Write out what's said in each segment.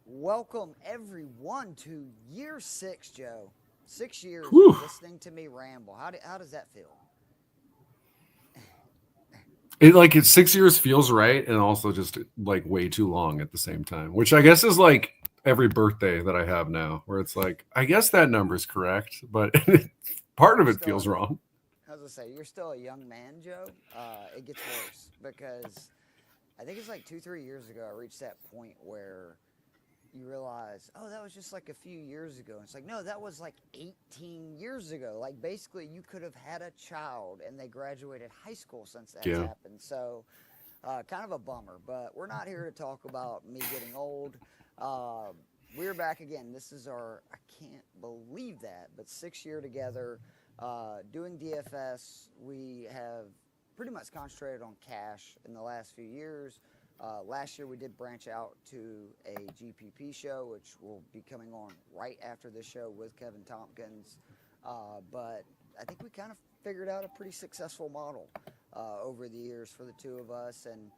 Welcome everyone to year 6, Joe. 6 years Whew. of listening to me ramble. How does that feel? It's 6 years feels right, and also just like way too long at the same time. Which I guess is like every birthday that I have now, where it's like I guess that number's correct, but part You're of it still, feels wrong. as I say, you're still a young man, Joe. It gets worse because I think it's like 2, 3 years ago I reached that point where you realize, oh, that was just like a few years ago. And it's like, no, that was like 18 years ago. Like basically, you could have had a child and they graduated high school since that's Yeah. happened. So, kind of a bummer. But we're not here to talk about me getting old. Uh, we're back again. This is I can't believe that, but 6 year together doing DFS. We have pretty much concentrated on cash in the last few years. Last year we did branch out to a GPP show, which will be coming on right after this show with Kevin Tompkins. But I think we kind of figured out a pretty successful model over the years for the two of us. And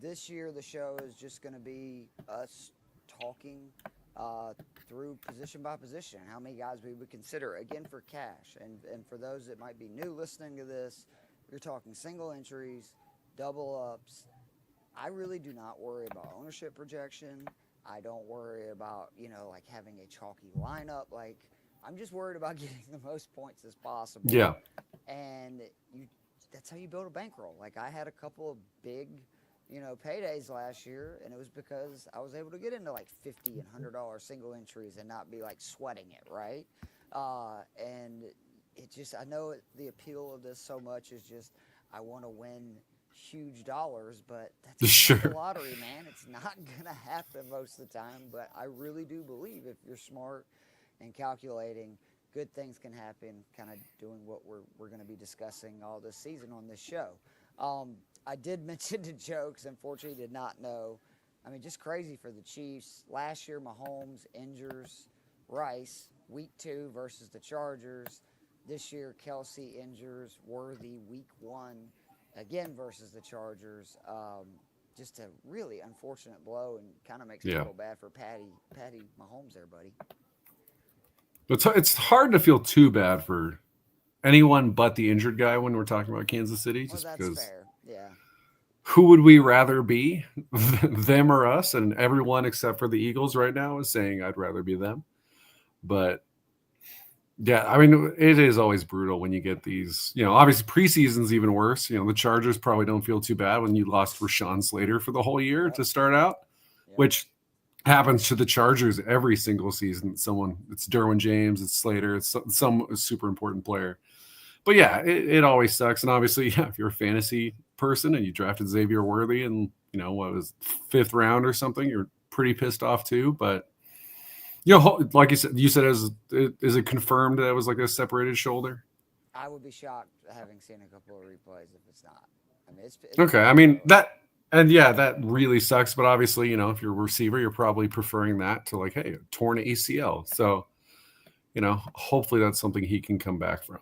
this year the show is just going to be us talking uh, through position by position, how many guys we would consider, again, for cash. And for those that might be new listening to this, you're talking single entries, double ups. I really do not worry about ownership projection. I don't worry about, like having a chalky lineup. Like, I'm just worried about getting the most points as possible. Yeah. And that's how you build a bankroll. Like, I had a couple of big, paydays last year, and it was because I was able to get into like $50 and $100 single entries and not be like sweating it, right? And I know the appeal of this so much is just I want to win huge dollars, but that's kind of like the Sure. lottery, man. It's not gonna happen most of the time, but I really do believe if you're smart and calculating, good things can happen. Kind of doing what we're going to be discussing all this season on this show. I did mention to Joe, because unfortunately he did not know. I mean, just crazy for the Chiefs. Last year, Mahomes injures Rice week 2 versus the Chargers. This year, Kelsey injures Worthy week 1 again versus the Chargers. Just a really unfortunate blow, and kind of makes me Yeah. feel bad for Patty Mahomes there, buddy. It's hard to feel too bad for anyone but the injured guy when we're talking about Kansas City, Well, just that's because fair. Yeah. who would we rather be, them or us? And everyone except for the Eagles right now is saying I'd rather be them. But yeah, I mean, it is always brutal when you get these. Obviously preseason's even worse. The Chargers probably don't feel too bad when you lost Rashawn Slater for the whole year Yep. to start out, Yep. which happens to the Chargers every single season. It's Derwin James, it's Slater, it's some super important player. But yeah, it always sucks. And obviously, yeah, if you're a fantasy person and you drafted Xavier Worthy and what was 5th round or something, you're pretty pissed off too. But like you said, is it confirmed that it was like a separated shoulder? I would be shocked having seen a couple of replays if it's not. I mean, it's Okay, I pretty mean early. that, and yeah, that really sucks. But obviously, if you're a receiver, you're probably preferring that to like, hey, torn ACL. So hopefully that's something he can come back from.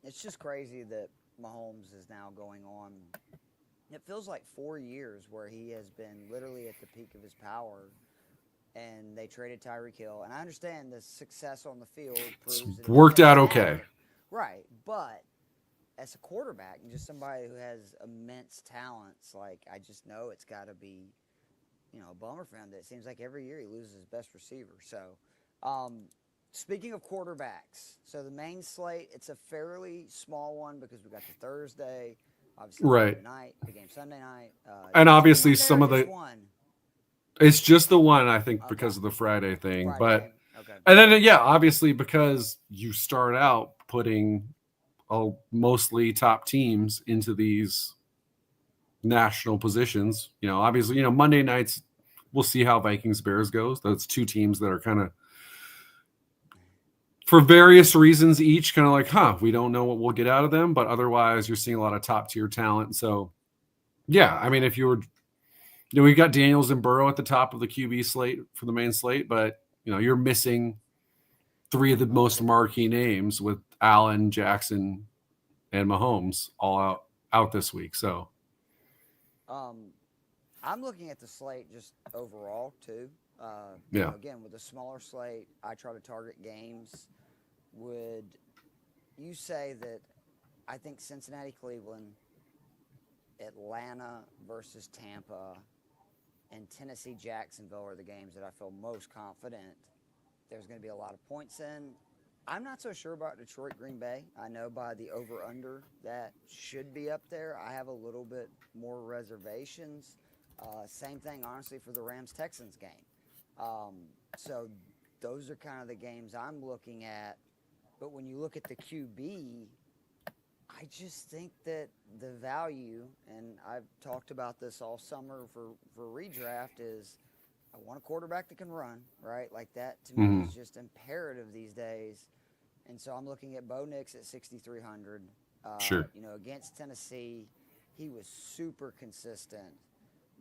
It's just crazy that Mahomes is now going on. It feels like 4 years where he has been literally at the peak of his power, and they traded Tyreek Hill. And I understand the success on the field It's proves that it worked doesn't out okay. matter. Right. But as a quarterback and just somebody who has immense talents, like I just know it's got to be, a bummer for him that it seems like every year he loses his best receiver. So, um, speaking of quarterbacks, so the main slate, it's a fairly small one because we got the Thursday, obviously the Right. Monday night, the game Sunday night. And Is there obviously one there or some of just the one? it's just the one, I think, Okay. because of the Friday thing. Friday But game. Okay. and then yeah, obviously because you start out putting mostly top teams into these national positions. Obviously, Monday nights we'll see how Vikings Bears goes. That's two teams that are kind of for various reasons each kind of like, we don't know what we'll get out of them, but otherwise you're seeing a lot of top tier talent. So yeah, I mean, if you were, we got Daniels and Burrow at the top of the QB slate for the main slate, but you're missing three of the most marquee names with Allen, Jackson, and Mahomes all out this week. So Um, I'm looking at the slate just overall too. Again, with a smaller slate, I try to target games. Would you say that I think Cincinnati, Cleveland, Atlanta versus Tampa, and Tennessee, Jacksonville are the games that I feel most confident there's going to be a lot of points in. I'm not so sure about Detroit, Green Bay. I know by the over-under that should be up there. I have a little bit more reservations. Same thing, honestly, for the Rams-Texans game. So those are kind of the games I'm looking at. But when you look at the QB, I just think that the value, and I've talked about this all summer for redraft, is I want a quarterback that can run, right? Like that to me is just imperative these days. And so I'm looking at Bo Nix at 6,300. Sure. Against Tennessee, he was super consistent.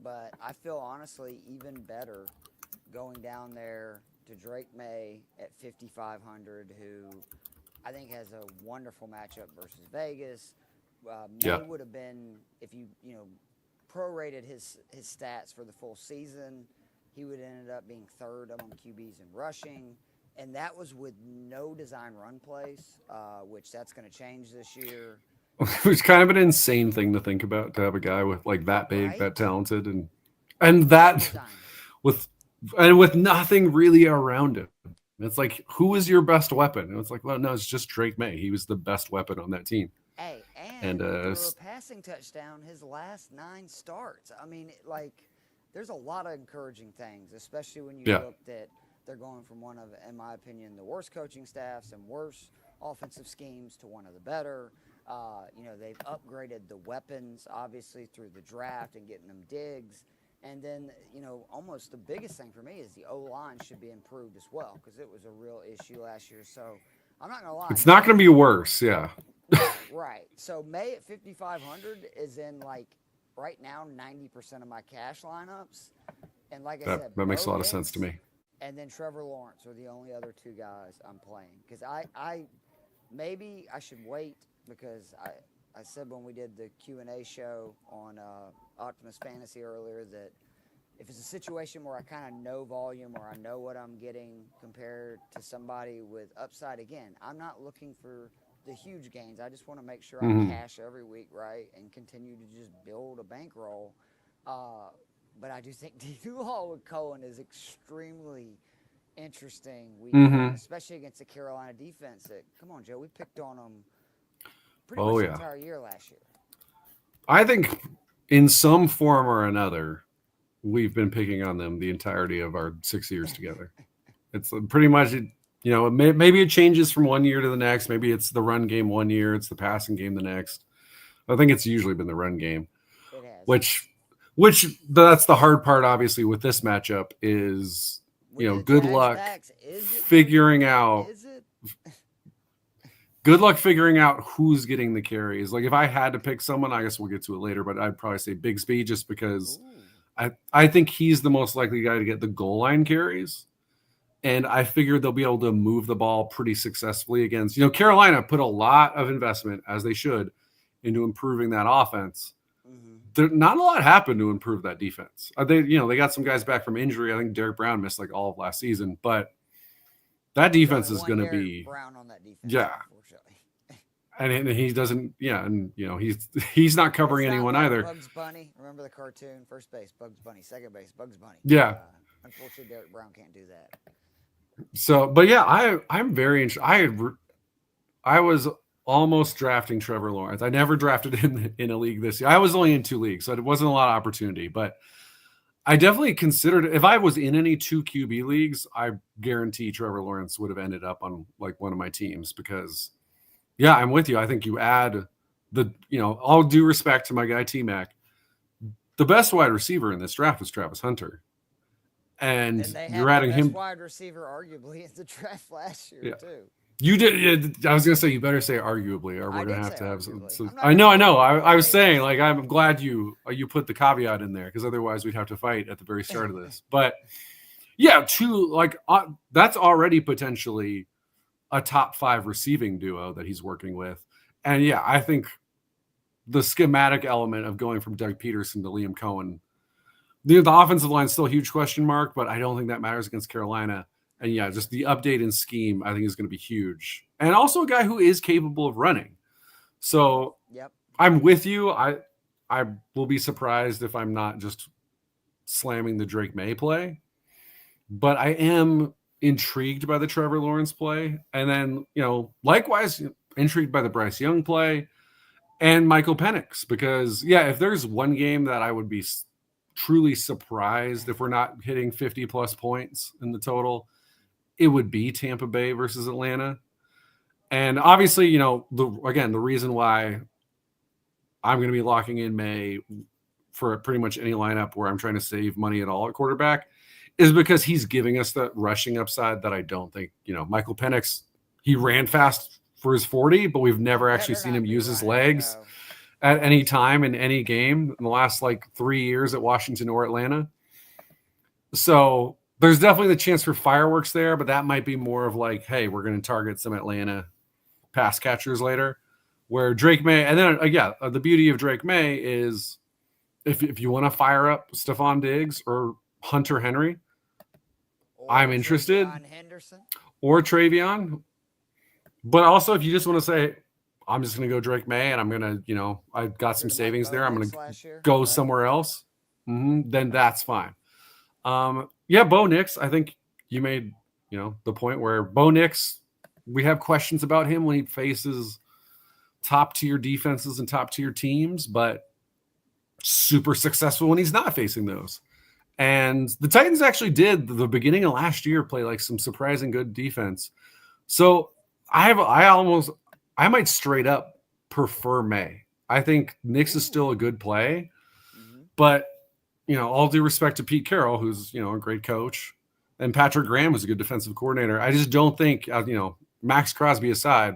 But I feel honestly even better going down there to Drake May at 5,500, who I think has a wonderful matchup versus Vegas. May would have been, if you prorated his stats for the full season, he would have ended up being third among QBs in rushing, and that was with no design run plays, which that's going to change this year. It's kind of an insane thing to think about, to have a guy with like that big, Right? that talented, and that with nothing really around him. It's like, who is your best weapon? And it's like, well, no, it's just Drake May. He was the best weapon on that team. Hey, and threw a passing touchdown his last 9 starts. I mean, there's a lot of encouraging things, especially when you look that they're going from one of, in my opinion, the worst coaching staffs and worst offensive schemes to one of the better. They've upgraded the weapons, obviously, through the draft and getting them Diggs. And then, almost the biggest thing for me is the O-line should be improved as well, because it was a real issue last year. So I'm not going to lie. It's not going to be worse, yeah. Right. So May at 5,500 is in, right now, 90% of my cash lineups. And like I said, that makes a lot of Nix sense to me. And then Trevor Lawrence are the only other 2 guys I'm playing. Because maybe I should wait, because I said when we did the Q&A show on Optimus Fantasy earlier that if it's a situation where I kind of know volume or I know what I'm getting compared to somebody with upside, again, I'm not looking for the huge gains. I just want to make sure I cash every week, right, and continue to just build a bankroll. But I do think D-Law with Cohen is extremely interesting, especially against the Carolina defense. Come on, Joe, we picked on them pretty much the entire year last year. I think in some form or another, we've been picking on them the entirety of our 6 years together. It's pretty much, maybe it changes from one year to the next. Maybe it's the run game one year, it's the passing game the next. I think it's usually been the run game. It has. Which that's the hard part, obviously, with this matchup is, good luck figuring out. Good luck figuring out who's getting the carries. Like, if I had to pick someone, I guess we'll get to it later, but I'd probably say Bigsby, just because I think he's the most likely guy to get the goal line carries. And I figured they'll be able to move the ball pretty successfully against, Carolina put a lot of investment, as they should, into improving that offense. Not a lot happened to improve that defense. They got some guys back from injury. I think Derek Brown missed all of last season, but that defense is going to be Brown on that defense. Yeah. And he doesn't, he's not covering anyone either. Bugs Bunny, remember the cartoon? First base, Bugs Bunny. Second base, Bugs Bunny. Yeah. Unfortunately, Derek Brown can't do that. So, but yeah, I'm very interested. I was almost drafting Trevor Lawrence. I never drafted him in a league this year. I was only in 2 leagues, so it wasn't a lot of opportunity. But I definitely considered, if I was in any 2 QB leagues, I guarantee Trevor Lawrence would have ended up on one of my teams, because, yeah, I'm with you. I think you add all due respect to my guy T-Mac, the best wide receiver in this draft was Travis Hunter. And you're adding him. Wide receiver, arguably, in the draft last year, too. You did. I was going to say, you better say arguably, or we're going to have some. I know. I was saying, I'm glad you put the caveat in there, because otherwise we'd have to fight at the very start of this. But yeah, that's already potentially a top 5 receiving duo that he's working with. And yeah, I think the schematic element of going from Doug Peterson to Liam Cohen The offensive line is still a huge question mark, but I don't think that matters against Carolina. And yeah, just the update in scheme, I think, is going to be huge. And also a guy who is capable of running. So Yep. I'm with you. I will be surprised if I'm not just slamming the Drake May play. But I am intrigued by the Trevor Lawrence play. And then, likewise, intrigued by the Bryce Young play and Michael Penix. Because, yeah, if there's one game that I would be truly surprised if we're not hitting 50-plus points in the total, it would be Tampa Bay versus Atlanta. And obviously, the reason why I'm going to be locking in May for pretty much any lineup where I'm trying to save money at all at quarterback is because he's giving us that rushing upside that I don't think, Michael Penix, he ran fast for his 40, but we've never actually seen him use his legs at any time in any game in the last 3 years at Washington or Atlanta. So there's definitely the chance for fireworks there, but that might be more of hey, we're going to target some Atlanta pass catchers later. Where Drake May, and then the beauty of Drake May is if you want to fire up Stephon Diggs or Hunter Henry, I'm interested. Or Travion. But also if you just want to say, I'm just going to go Drake May and I'm going to, I've got some savings there, I'm going to go somewhere else, then that's fine. Bo Nix, I think you made, the point where Bo Nix, we have questions about him when he faces top tier defenses and top tier teams, but super successful when he's not facing those. And the Titans actually did the beginning of last year play some surprising good defense. So I might straight up prefer May. I think Nix is still a good play, but all due respect to Pete Carroll, who's a great coach, and Patrick Graham, who's a good defensive coordinator, I just don't think Max Crosby aside,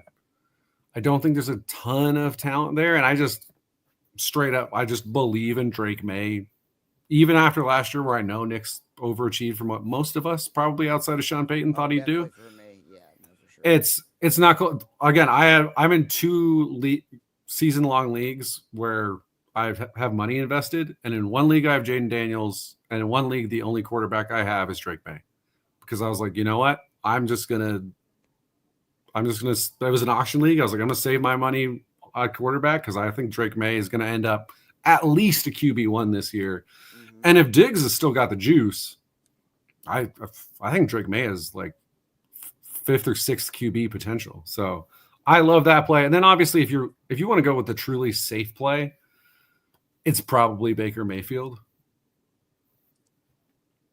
I don't think there's a ton of talent there. And I just believe in Drake May, even after last year where I know Nick's overachieved from what most of us probably outside of Sean Payton thought he'd do. For sure. It's not cool. Again, I'm in 2 season-long leagues where I have money invested. And in one league, I have Jaden Daniels. And in one league, the only quarterback I have is Drake May. Because I was like, you know what? That was an auction league. I was like, I'm going to save my money at quarterback because I think Drake May is going to end up at least a QB1 this year. Mm-hmm. And if Diggs has still got the juice, I think Drake May is 5th or 6th QB potential. So I love that play. And then obviously if you want to go with the truly safe play, it's probably Baker Mayfield.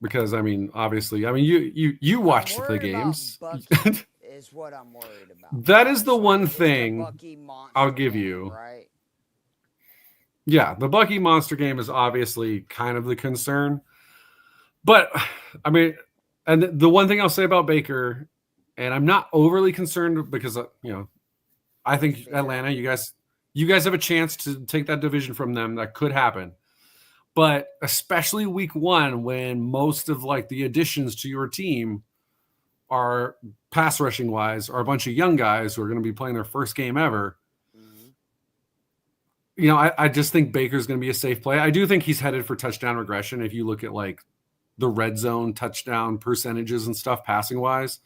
Because obviously, you watched the games. Is what I'm worried about. That is the one thing I'll give you. Right? Yeah, the Bucky monster game is obviously kind of the concern. But, and the one thing I'll say about Baker, and I'm not overly concerned because, I think Atlanta, you guys have a chance to take that division from them. That could happen. But especially week 1, when most of the additions to your team are pass rushing wise are a bunch of young guys who are going to be playing their first game ever. Mm-hmm. I just think Baker's going to be a safe play. I do think he's headed for touchdown regression. If you look at the red zone touchdown percentages and stuff passing wise,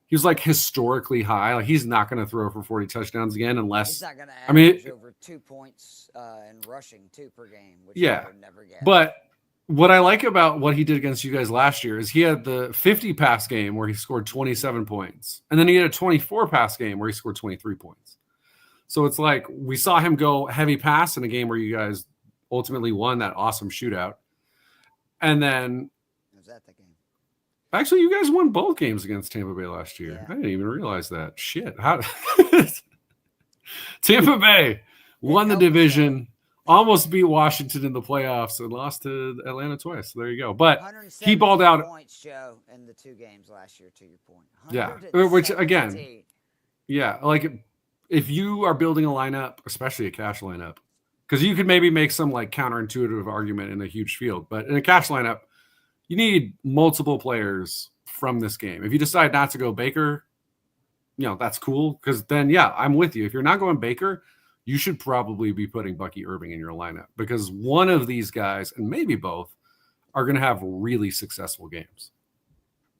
he was historically high. He's not going to throw for 40 touchdowns again unless he's not going to average over 2 points in rushing 2 per game, which he would never get. But what I like about what he did against you guys last year is he had the 50 pass game where he scored 27 points. And then he had a 24 pass game where he scored 23 points. So it's we saw him go heavy pass in a game where you guys ultimately won that awesome shootout. And then was that the game? Actually, you guys won both games against Tampa Bay last year. Yeah. I didn't even realize that. Shit. How Tampa Bay won the division. Almost beat Washington in the playoffs and lost to Atlanta twice. So there you go. But he balled out. Points, Joe, in the 2 games last year, to your point. Yeah. Which, again, if you are building a lineup, especially a cash lineup, because you could maybe make some counterintuitive argument in a huge field. But in a cash lineup, you need multiple players from this game. If you decide not to go Baker, that's cool. Because then, I'm with you. If you're not going Baker, you should probably be putting Bucky Irving in your lineup because one of these guys, and maybe both, are going to have really successful games.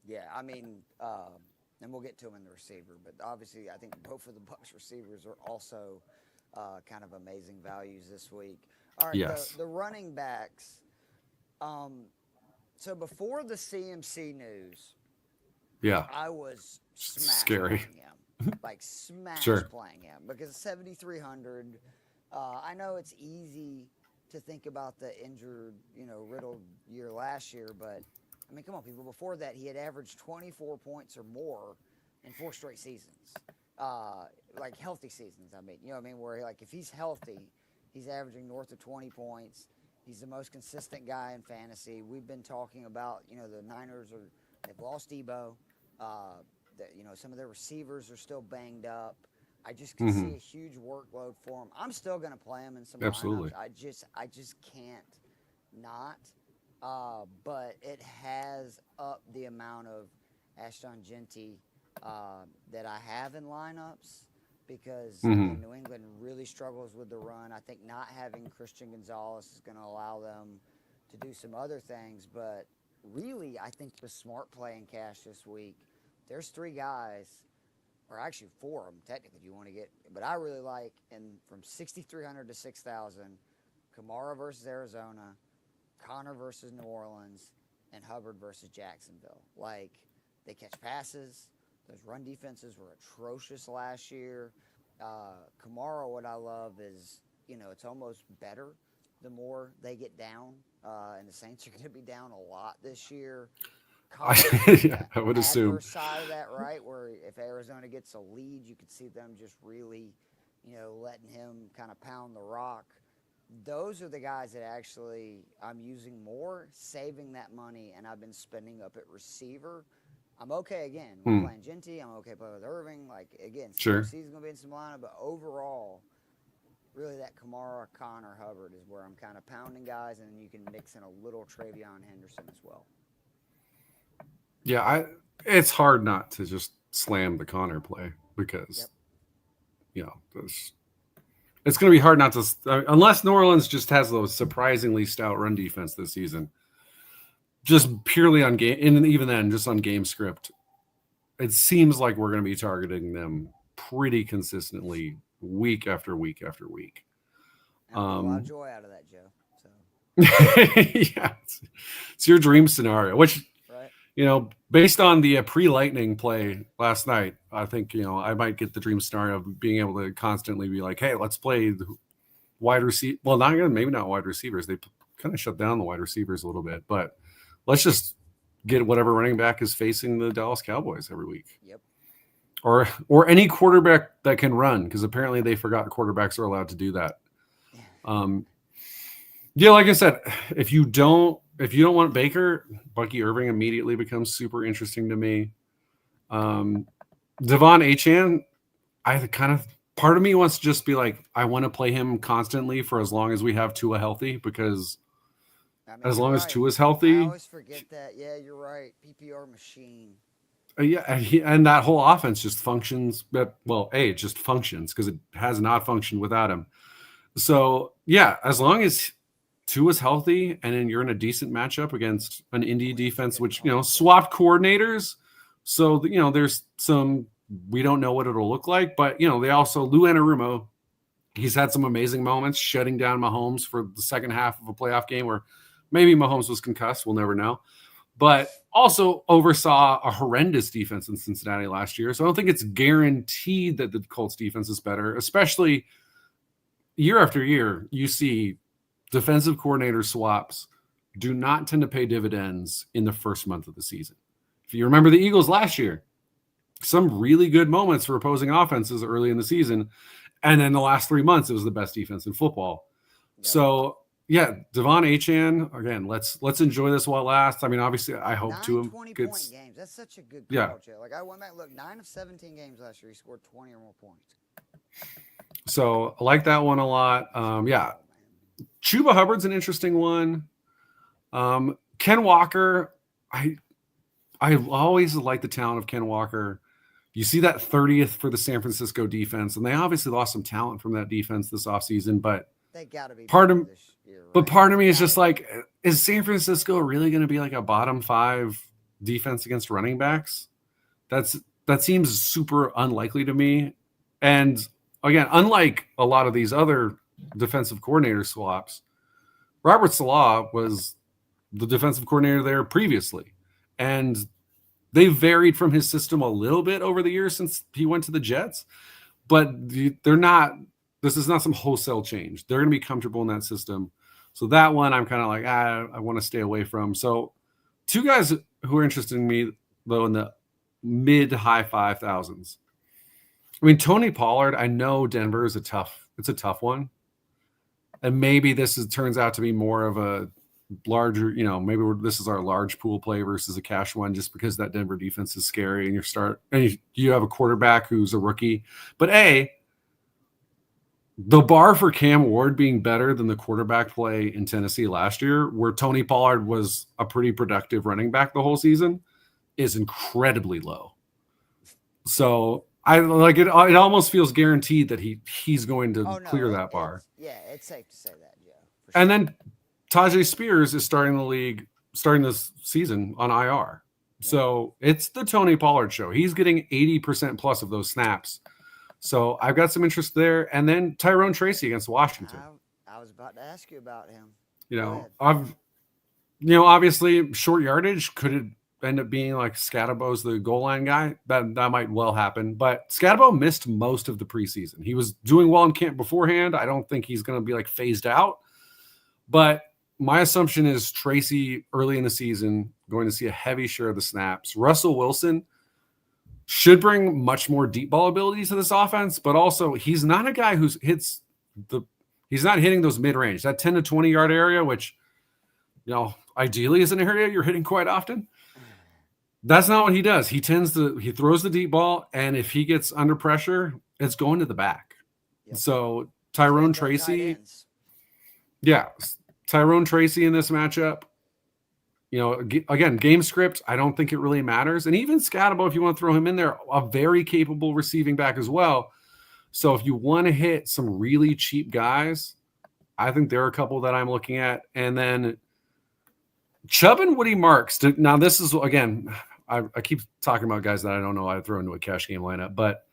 Yeah, I mean, and we'll get to him in the receiver, but obviously I think both of the Bucs receivers are also kind of amazing values this week. All right, Yes. the running backs. So before the CMC news, Yeah. I was Scary. playing him, like playing him because 7,300. I know it's easy to think about the injured, riddled year last year, but I mean, come on, people. Before that, he had averaged 24 points or more in 4 straight seasons, like healthy seasons. I mean, where like if he's healthy, he's averaging north of 20 points. He's the most consistent guy in fantasy. We've been talking about, the Niners they've lost Debo. Some of their receivers are still banged up. I just can see a huge workload for him. I'm still going to play him in some Absolutely. lineups. I just can't not. But it has upped the amount of Ashton Genty that I have in lineups because again, New England really struggles with the run. I think not having Christian Gonzalez is going to allow them to do some other things. But really, I think the smart play in cash this week, there's 3 guys, or actually 4 of them technically if you want to get, but I really like, and from 6,300 to 6,000, Kamara versus Arizona, Connor versus New Orleans, and Hubbard versus Jacksonville. Like, they catch passes. Those run defenses were atrocious last year. Kamara, what I love is, it's almost better the more they get down. And the Saints are going to be down a lot this year. I would assume. Side of that, right, where if Arizona gets a lead, you could see them just really, letting him kind of pound the rock. Those are the guys that actually I'm using more, saving that money, and I've been spending up at receiver. I'm okay again with playing Genty. I'm okay playing with Irving. Like, again, sure. He's going to be in some lineup, but overall, really that Kamara, Connor, Hubbard is where I'm kind of pounding guys, and then you can mix in a little Travion Henderson as well. Yeah, it's hard not to just slam the Connor play because, it's going to be hard not to, unless New Orleans just has a surprisingly stout run defense this season, just purely on game, and even then, just on game script. It seems like we're going to be targeting them pretty consistently week after week after week. And a lot of joy out of that, Joe. So. Yeah, it's your dream scenario, which, based on the pre-lightning play last night, I think, I might get the dream scenario of being able to constantly be like, hey, let's play the wide receiver. Well, maybe not wide receivers. They kind of shut down the wide receivers a little bit, but let's just get whatever running back is facing the Dallas Cowboys every week. Yep. Or any quarterback that can run, because apparently they forgot quarterbacks are allowed to do that. Like I said, if you don't want Baker, Bucky Irving immediately becomes super interesting to me. Devon Achane, part of me wants to just be like, I want to play him constantly for as long as we have Tua healthy, because as long as Tua's healthy. I always forget that. Yeah, you're right. PPR machine. And that whole offense just functions. It just functions because it has not functioned without him. So, as long as Tua's healthy and then you're in a decent matchup against an Indy defense, which, swapped coordinators. So, there's some, we don't know what it'll look like, but, they also, Lou Anarumo, he's had some amazing moments shutting down Mahomes for the second half of a playoff game where maybe Mahomes was concussed. We'll never know. But also oversaw a horrendous defense in Cincinnati last year. So I don't think it's guaranteed that the Colts defense is better, especially year after year. You see defensive coordinator swaps do not tend to pay dividends in the first month of the season. If you remember the Eagles last year, some really good moments for opposing offenses early in the season. And then the last 3 months, it was the best defense in football. Yep. So, Devon Achane, again, let's enjoy this while it lasts. I mean, obviously, I hope to him. 20-point games. That's such a good call, Joe. Like, I went back and looked, 9 of 17 games last year, he scored 20 or more points. So, I like that one a lot. Chuba Hubbard's an interesting one. Ken Walker, I always like the talent of Ken Walker. You see that 30th for the San Francisco defense, and they obviously lost some talent from that defense this offseason, but they got to be But part of me is just like, is San Francisco really going to be like a bottom 5 defense against running backs? That seems super unlikely to me. And again, unlike a lot of these other defensive coordinator swaps, Robert Saleh was the defensive coordinator there previously. And they varied from his system a little bit over the years since he went to the Jets. But they're not, this is not some wholesale change. They're going to be comfortable in that system. So that one I'm kind of like, I want to stay away from. So 2 guys who are interested in me, though, in the mid to high 5,000s. I mean, Tony Pollard, I know Denver is it's a tough one. And maybe turns out to be more of a larger, maybe this is our large pool play versus a cash one, just because that Denver defense is scary and you have a quarterback who's a rookie. But the bar for Cam Ward being better than the quarterback play in Tennessee last year, where Tony Pollard was a pretty productive running back the whole season, is incredibly low. So I like it. It almost feels guaranteed that he's going to clear that bar. It's safe to say that, Joe. Sure. And then Tajay Spears is starting this season on IR. Yeah. So it's the Tony Pollard show. He's getting 80% plus of those snaps. So I've got some interest there. And then Tyrone Tracy against Washington. I was about to ask you about him. Obviously short yardage could end up being like Scadabo's the goal line guy. That might well happen. But Scadabo missed most of the preseason. He was doing well in camp beforehand. I don't think he's going to be like phased out. But my assumption is Tracy early in the season going to see a heavy share of the snaps. Russell Wilson should bring much more deep ball ability to this offense, but also he's not a guy who's he's not hitting those mid-range, that 10 to 20 yard area, which, ideally is an area you're hitting quite often. That's not what he does. He throws the deep ball, and if he gets under pressure, it's going to the back. Yep. So Tyrone Tracy, Tyrone Tracy in this matchup, again, game script, I don't think it really matters. And even Scadabo, if you want to throw him in there, a very capable receiving back as well. So if you want to hit some really cheap guys, I think there are a couple that I'm looking at. And then Chubb and Woody Marks. Now, this is, again, I keep talking about guys that I don't know how to throw into a cash game lineup. But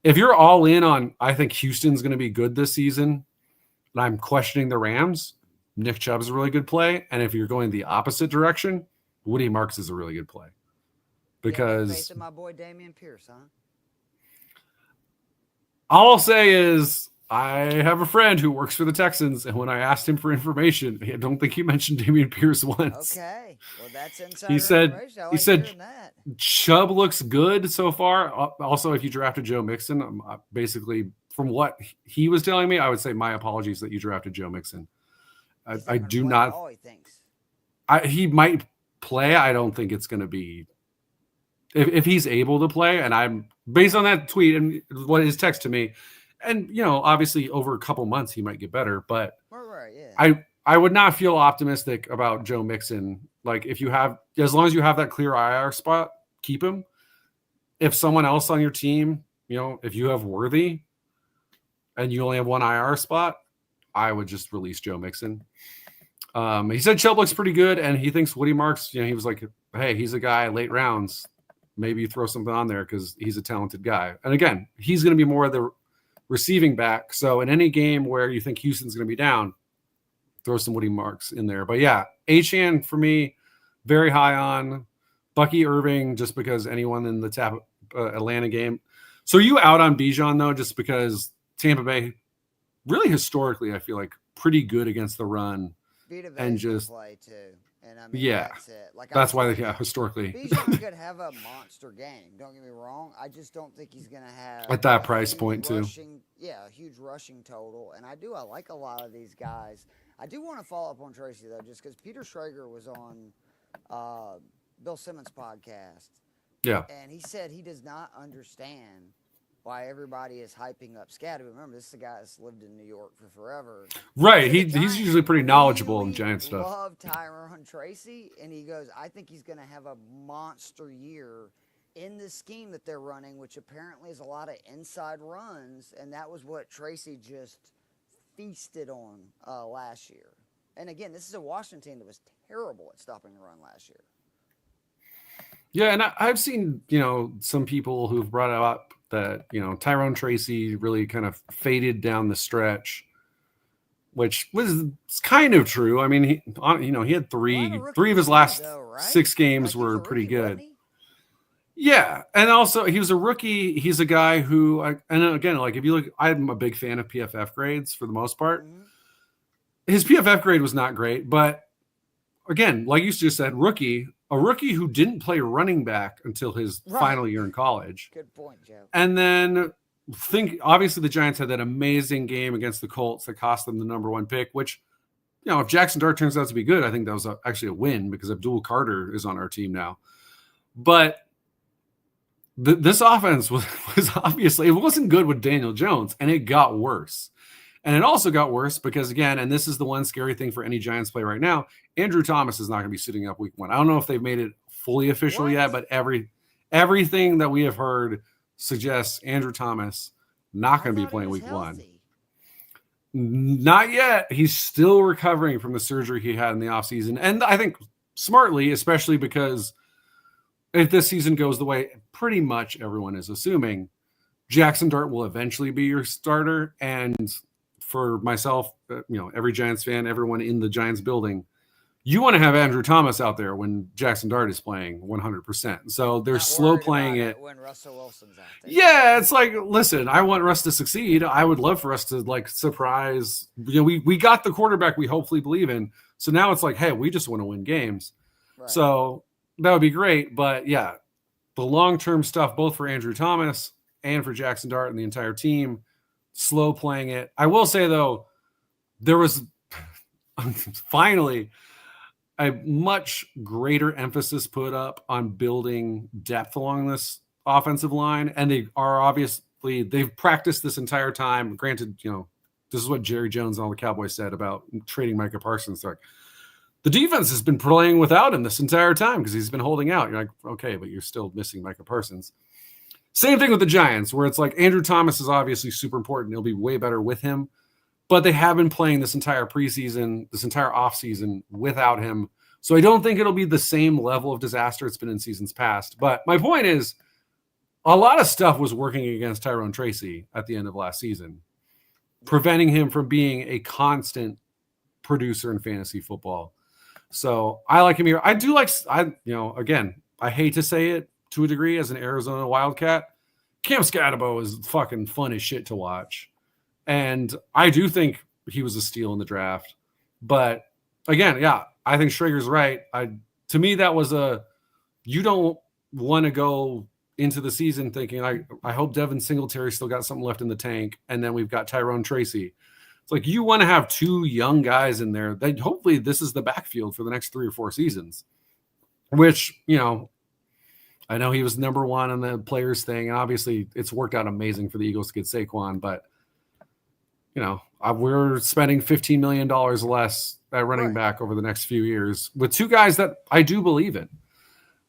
if you're all in on, I think Houston's going to be good this season, and I'm questioning the Rams, Nick Chubb is a really good play. And if you're going the opposite direction, Woody Marks is a really good play. Because facing my boy Dameon Pierce, huh? All I'll say is I have a friend who works for the Texans, and when I asked him for information, I don't think he mentioned Dameon Pierce once. Okay. Well, that's insider information. He said Chubb looks good so far. Also, if you drafted Joe Mixon, basically from what he was telling me, I would say my apologies that you drafted Joe Mixon. I do not. All he thinks. He might play. I don't think it's going to be. If he's able to play, and I'm based on that tweet and what his text to me, and obviously over a couple months he might get better. But right, yeah. I would not feel optimistic about Joe Mixon. Like as long as you have that clear IR spot, keep him. If someone else on your team, if you have Worthy, and you only have one IR spot, I would just release Joe Mixon. He said Chubb looks pretty good, and he thinks Woody Marks, he was like, hey, he's a guy late rounds. Maybe you throw something on there because he's a talented guy. And again, he's going to be more of the receiving back. So in any game where you think Houston's going to be down, throw some Woody Marks in there. But yeah, Achane for me, very high on. Bucky Irving, just because anyone in the Atlanta game. So are you out on Bijan, though, just because Tampa Bay, really historically, I feel like pretty good against the run. And just play too. And that's it. That's why historically. Bijan could have a monster game. Don't get me wrong. I just don't think he's going to have at that price point too. A huge rushing total. And I like a lot of these guys. I do want to follow up on Tracy though, just because Peter Schrager was on Bill Simmons' podcast. Yeah. And he said he does not understand why everybody is hyping up Scaddy. Remember, this is a guy that's lived in New York for forever. Right. He's usually pretty knowledgeable in Giant stuff. I love Tyrone Tracy, and he goes, I think he's going to have a monster year in this scheme that they're running, which apparently is a lot of inside runs, and that was what Tracy just feasted on last year. And again, this is a Washington team that was terrible at stopping the run last year. Yeah, and I've seen, some people who've brought up that, Tyrone Tracy really kind of faded down the stretch, which was kind of true. I mean, he had three of his last though, right? 6 games Like, were pretty good. He? Yeah, and also he was a rookie. He's a guy who, and again, like if you look, I'm a big fan of PFF grades for the most part. Mm-hmm. His PFF grade was not great, but again, like you just said, a rookie who didn't play running back until his final year in college. Good point, Joe. And then obviously the Giants had that amazing game against the Colts that cost them the number 1 pick, which, if Jackson Dart turns out to be good, I think that was actually a win because Abdul Carter is on our team now. But this offense was obviously, it wasn't good with Daniel Jones, and it got worse. And it also got worse because, again, and this is the one scary thing for any Giants play right now, Andrew Thomas is not going to be suiting up week 1. I don't know if they've made it fully official yet, but everything that we have heard suggests Andrew Thomas not going to be playing week 1. Not yet. He's still recovering from the surgery he had in the offseason. And I think smartly, especially because if this season goes the way pretty much everyone is assuming, Jackson Dart will eventually be your starter. And for myself, every Giants fan, everyone in the Giants building, you want to have Andrew Thomas out there when Jackson Dart is playing 100%. So they're slow playing it when Russell Wilson's out there. Yeah, it's like, listen, I want Russ to succeed. I would love for us to surprise. We got the quarterback we hopefully believe in. So now it's like, hey, we just want to win games. Right. So that would be great. But yeah, the long-term stuff, both for Andrew Thomas and for Jackson Dart and the entire team, slow playing it. I will say, though, there was finally a much greater emphasis put up on building depth along this offensive line. And they've practiced this entire time. Granted, this is what Jerry Jones and all the Cowboys said about trading Micah Parsons. They're like, the defense has been playing without him this entire time because he's been holding out. You're like, okay, but you're still missing Micah Parsons. Same thing with the Giants, where it's like Andrew Thomas is obviously super important. He'll be way better with him. But they have been playing this entire preseason, this entire offseason without him. So I don't think it'll be the same level of disaster it's been in seasons past. But my point is, a lot of stuff was working against Tyrone Tracy at the end of last season, preventing him from being a constant producer in fantasy football. So I like him here. I do like, again, I hate to say it to a degree as an Arizona Wildcat, Cam Scatabo is fucking fun as shit to watch. And I do think he was a steal in the draft. But again, yeah, I think Schrager's right. To me, that was you don't want to go into the season thinking, I hope Devin Singletary still got something left in the tank. And then we've got Tyrone Tracy. It's like you want to have 2 young guys in there. That hopefully this is the backfield for the next 3 or 4 seasons, which, I know he was number 1 on the players thing. And obviously it's worked out amazing for the Eagles to get Saquon, but we're spending $15 million less at running back over the next few years with 2 guys that I do believe in.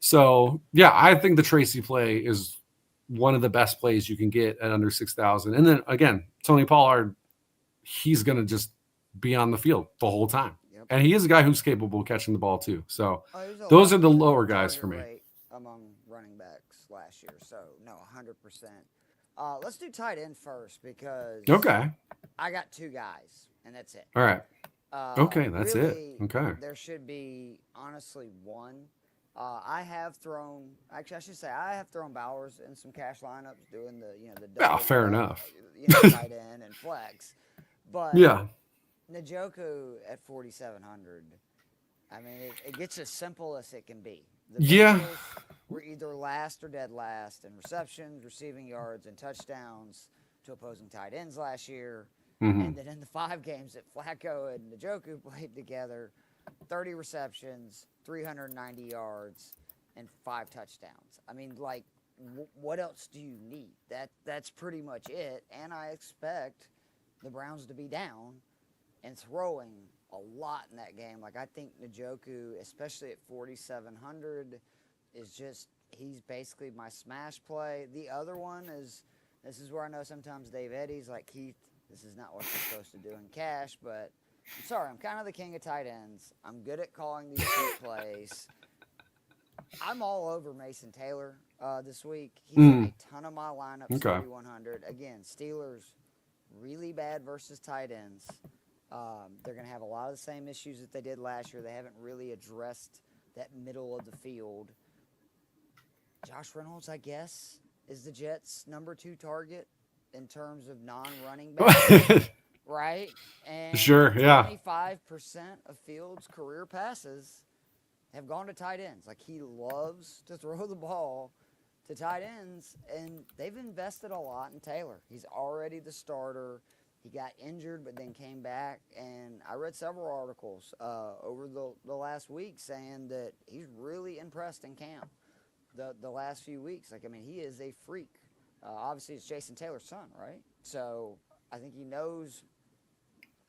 So yeah, I think the Tracy play is one of the best plays you can get at under 6,000. And then again, Tony Pollard, he's going to just be on the field the whole time. Yep. And he is a guy who's capable of catching the ball too. So those are the lower guys for me. Among running backs last year. So no, 100%. Let's do tight end first because I got 2 guys and that's it. All right. Okay, that's really, it. Okay. There should be honestly 1. I have thrown Bowers in some cash lineups doing the fair enough. Tight end and flex. But yeah, Njoku at 4,700. I mean, it gets as simple as it can be. The Bengals were either last or dead last in receptions, receiving yards, and touchdowns to opposing tight ends last year. Mm-hmm. And then in the 5 games that Flacco and Njoku played together, 30 receptions, 390 yards, and 5 touchdowns. I mean, what else do you need? That's pretty much it. And I expect the Browns to be down and throwing a lot in that game. I think Njoku, especially at 4,700, he's basically my smash play. The other one this is where I know sometimes Dave Eddy's like, Keith, this is not what you're supposed to do in cash, but I'm sorry, I'm kind of the king of tight ends. I'm good at calling these cheap plays. I'm all over Mason Taylor this week. He's in a ton of my lineups, Okay. 3,100. Again, Steelers really bad versus tight ends. They're going to have a lot of the same issues that they did last year. They haven't really addressed that middle of the field. Josh Reynolds, I guess, is the Jets' number 2 target in terms of non-running back, right? And Sure, yeah. 25% of Fields' career passes have gone to tight ends. Like, he loves to throw the ball to tight ends, and they've invested a lot in Taylor. He's already the starter. He got injured but then came back, and I read several articles over the last week saying that he's really impressed in camp the last few weeks. Like, I mean, he is a freak. Obviously, it's Jason Taylor's son, right? So I think he knows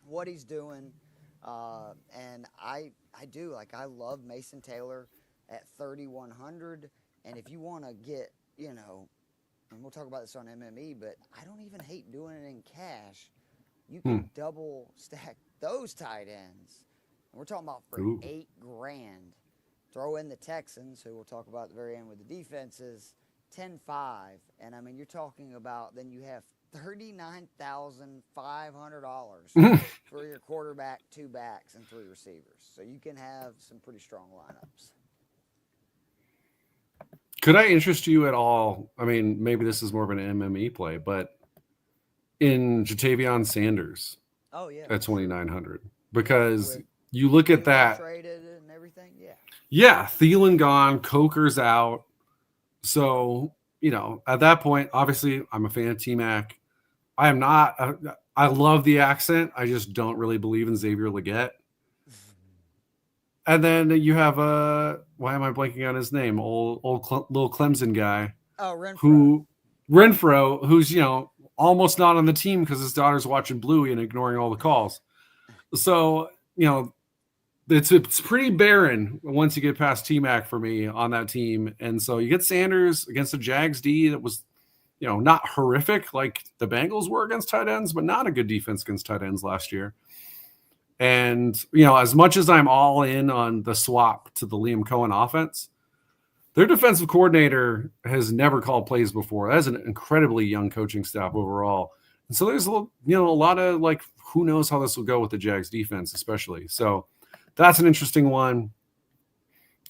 what he's doing, and I do. Like, I love Mason Taylor at 3,100, and if you want to get, and we'll talk about this on MME, but I don't even hate doing it in cash. You can double stack those tight ends. And we're talking about for $8,000. Throw in the Texans, who we'll talk about at the very end with the defenses, 10-5. And, I mean, you're talking about then you have $39,500 for your quarterback, 2 backs, and 3 receivers. So you can have some pretty strong lineups. Could I interest you at all? I mean, maybe this is more of an MME play, but in Jatavion Sanders at 2,900, because you look at that. Traded and everything, yeah. Yeah, Thielen gone, Coker's out. So, at that point, obviously, I'm a fan of T-Mac. I am not. I love the accent. I just don't really believe in Xavier Legette. And then you have why am I blanking on his name? Old little Clemson guy. Oh, Renfro. Who's almost not on the team because his daughter's watching Bluey and ignoring all the calls. So it's pretty barren once you get past T-Mac for me on that team. And so you get Sanders against the Jags D that was not horrific like the Bengals were against tight ends, but not a good defense against tight ends last year. And, as much as I'm all in on the swap to the Liam Cohen offense, their defensive coordinator has never called plays before. That's an incredibly young coaching staff overall. And so there's a lot of who knows how this will go with the Jags defense, especially. So that's an interesting one.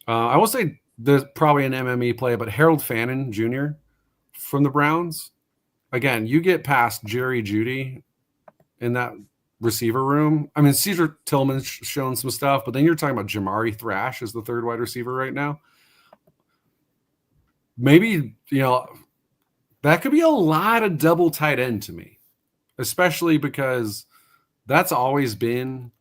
I will say there's probably an MME play, but Harold Fannin Jr. from the Browns. Again, you get past Jerry Jeudy in that receiver room. I mean, Cedric Tillman's shown some stuff, but then you're talking about Jamari Thrash as the 3rd wide receiver right now. Maybe, that could be a lot of double tight end to me, especially because that's always been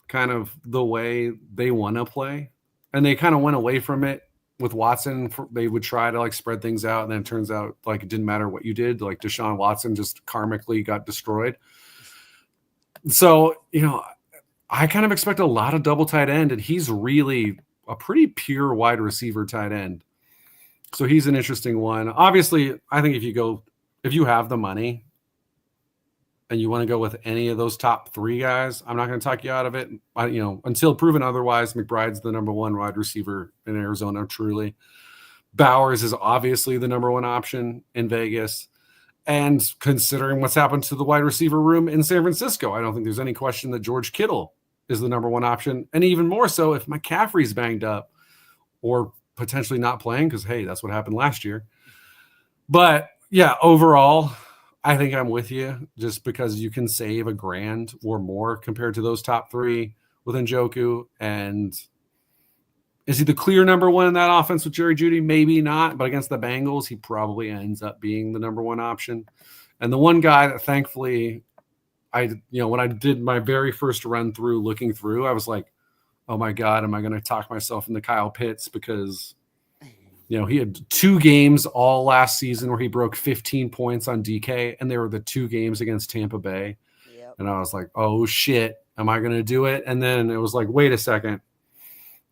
kind of the way they want to play. And they kind of went away from it with Watson. They would try to spread things out. And then it turns out it didn't matter what you did. Deshaun Watson just karmically got destroyed. So, I kind of expect a lot of double tight end, and he's really a pretty pure wide receiver tight end. So he's an interesting one. Obviously, I think if you have the money and you want to go with any of those top 3 guys, I'm not going to talk you out of it. Until proven otherwise, McBride's the number 1 wide receiver in Arizona, truly. Bowers is obviously the number 1 option in Vegas. And considering what's happened to the wide receiver room in San Francisco, I don't think there's any question that George Kittle is the number 1 option. And even more so if McCaffrey's banged up or potentially not playing, because, hey, that's what happened last year. But, yeah, overall, I think I'm with you just because you can save $1,000 or more compared to those top 3 with Njoku. And is he the clear number 1 in that offense with Jerry Jeudy? Maybe not, but against the Bengals, he probably ends up being the number 1 option. And the one guy that thankfully when I did my very first run through looking through, I was like, oh my God, am I going to talk myself into Kyle Pitts? Because, he had 2 games all last season where he broke 15 points on DK, and they were the 2 games against Tampa Bay. Yep. And I was like, oh shit, am I going to do it? And then it was like, wait a second.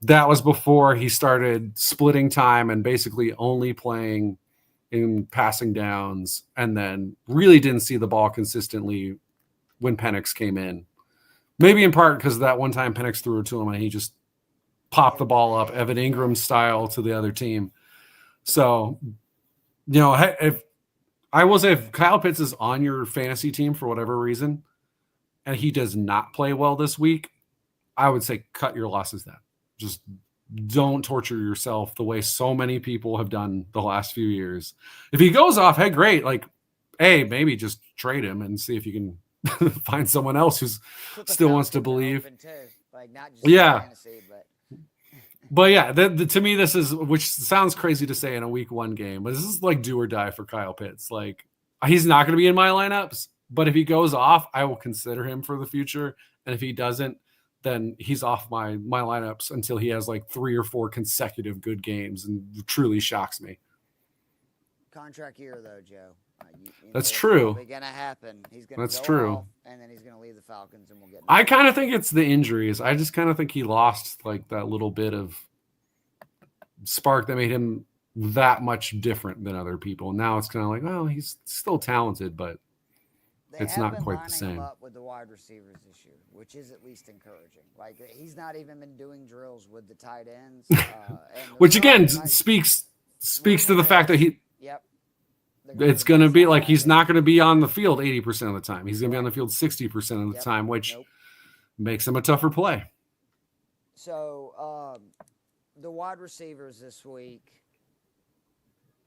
That was before he started splitting time and basically only playing in passing downs, and then really didn't see the ball consistently when Penix came in. Maybe in part because that one time Penix threw it to him and he just popped the ball up Evan Ingram style to the other team. So, if Kyle Pitts is on your fantasy team for whatever reason and he does not play well this week, I would say cut your losses then. Just don't torture yourself the way so many people have done the last few years. If he goes off, hey, great. Like, hey, maybe just trade him and see if you can find someone else who's still wants to believe. Like, not just fantasy, but yeah, to me, this is, which sounds crazy to say in a week 1 game, but this is like do or die for Kyle Pitts. Like, he's not going to be in my lineups, but if he goes off, I will consider him for the future. And if he doesn't, then he's off my lineups until he has like 3 or 4 consecutive good games and truly shocks me. Contract year though, Joe. That's true. It's going to happen. He's going to go off, and then he's going to leave the Falcons, and we'll get. I kind of think it's the injuries. I just kind of think he lost like that little bit of spark that made him that much different than other people. Now it's kind of like, well, he's still talented, but it's not quite the same. Him up with the wide receivers this year, which is at least encouraging. Like, he's not even been doing drills with the tight ends, which again speaks to the fact that he. Yep. It's going to be like he's not going to be on the field 80% of the time. He's going to be on the field 60% of the time, which makes him a tougher play. So the wide receivers this week,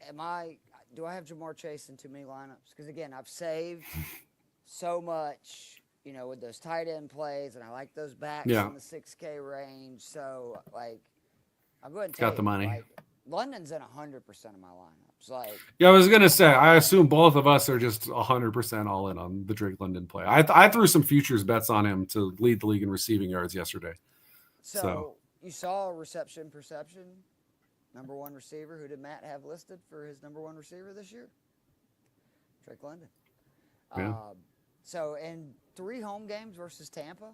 do I have Jamar Chase in too many lineups? Because, again, I've saved so much, with those tight end plays, and I like those backs in the 6K range. So, like, I'll go ahead and tell you. Got the money. Like, London's in 100% of my lineups. Like, yeah, I was gonna say, I assume both of us are just 100% all in on the Drake London play. I threw some futures bets on him to lead the league in receiving yards yesterday. So you saw reception perception, number 1 receiver. Who did Matt have listed for his number 1 receiver this year? Drake London. Yeah. So in 3 home games versus Tampa,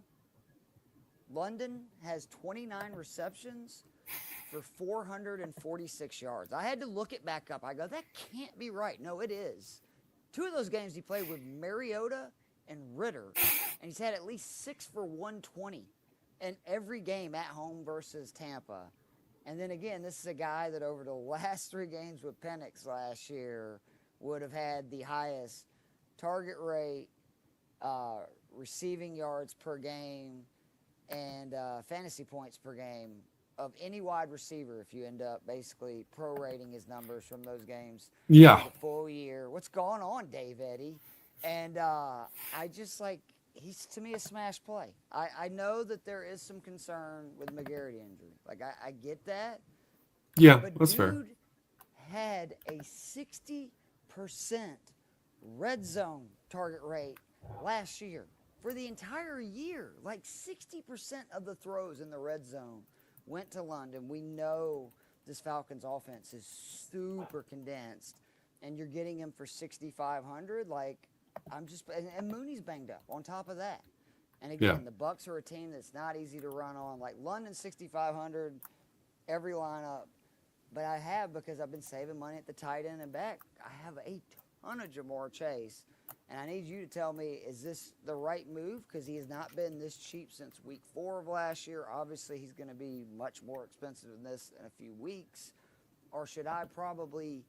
London has 29 receptions for 446 yards. I had to look it back up. I go, that can't be right. No, it is. 2 of those games he played with Mariota and Ritter, and he's had at least 6 for 120 in every game at home versus Tampa. And then again, this is a guy that over the last 3 games with Penix last year would have had the highest target rate, receiving yards per game, and fantasy points per game of any wide receiver if you end up basically prorating his numbers from those games for the full year. What's going on, Dave Eddy? And I just he's to me a smash play. I know that there is some concern with McGarity injury. Like, I get that. Yeah, but that's fair. Dude had a 60% red zone target rate last year for the entire year. Like 60% of the throws in the red zone went to London. We know this Falcons offense is super condensed, and you're getting him for 6,500. Like, and Mooney's banged up on top of that. And again, the Bucs are a team that's not easy to run on. Like, London 6,500 every lineup. But I have, because I've been saving money at the tight end and back, I have a ton of Jamar Chase. And I need you to tell me, is this the right move? Because he has not been this cheap since week 4 of last year. Obviously, he's going to be much more expensive than this in a few weeks. Or should I probably